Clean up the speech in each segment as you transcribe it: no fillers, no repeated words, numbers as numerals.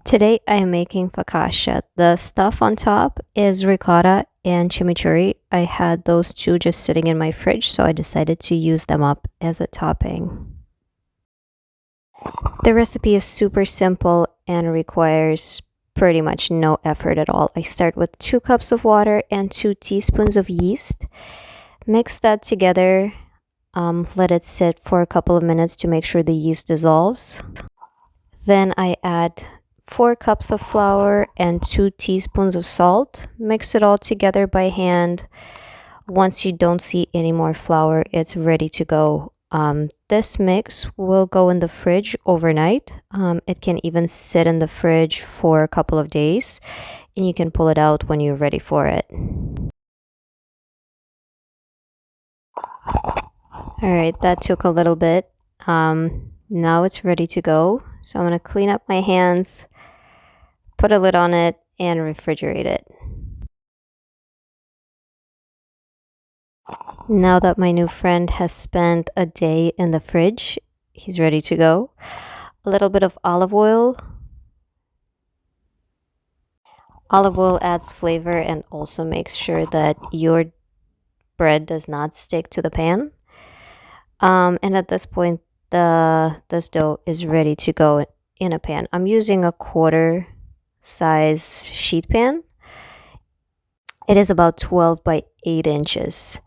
Today I am making focaccia. The stuff on top is ricotta and chimichurri. I had those two just sitting in my fridge, so I decided to use them up as a topping. The recipe is super simple and requires pretty much no effort at all. I start with 2 cups of water and 2 teaspoons of yeast. Mix that together. Let it sit for a couple of minutes to make sure the yeast dissolves. Then I add 4 cups of flour and 2 teaspoons of salt. Mix it all together by hand. Once you don't see any more flour, it's ready to go. This mix will go in the fridge overnight. It can even sit in the fridge for a couple of days, and you can pull it out when you're ready for it. Alright, that took a little bit. Now it's ready to go. So I'm going to clean up my hands, put a lid on it, and refrigerate it. Now that my new friend has spent a day in the fridge, he's ready to go. A little bit of olive oil. Olive oil adds flavor and also makes sure that your bread does not stick to the pan. And at this point, this dough is ready to go in a pan. I'm using a quarter size sheet pan. It is about 12 by 8 inches.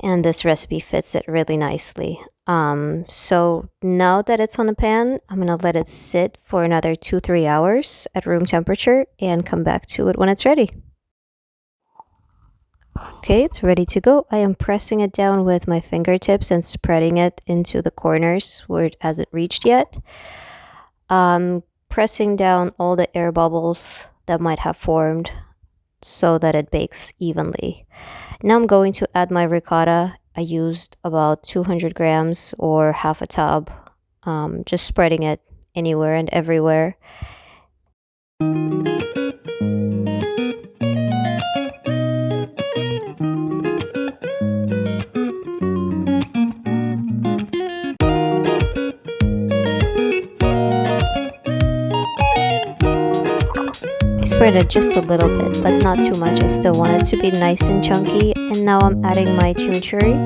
And this recipe fits it really nicely. So now that it's on the pan, I'm going to let it sit for another 2-3 hours at room temperature and come back to it when it's ready. Okay, it's ready to go. I am pressing it down with my fingertips and spreading it into the corners where it hasn't reached yet. Pressing down all the air bubbles that might have formed so that it bakes evenly. Now I'm going to add my ricotta. I used about 200 grams or half a tub, just spreading it anywhere and everywhere. I spread it just a little bit, but not too much. I still want it to be nice and chunky. And now I'm adding my chimichurri.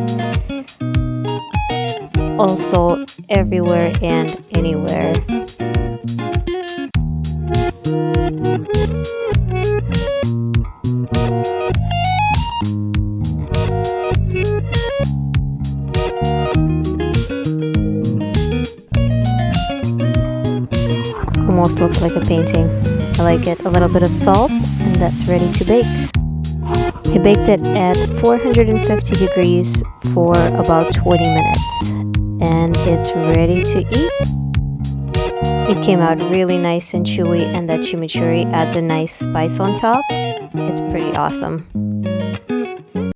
Also everywhere and anywhere. Almost looks like a painting. I like it. A little bit of salt, and that's ready to bake. I baked it at 450 degrees for about 20 minutes, and it's ready to eat. It came out really nice and chewy, and that chimichurri adds a nice spice on top. It's pretty awesome.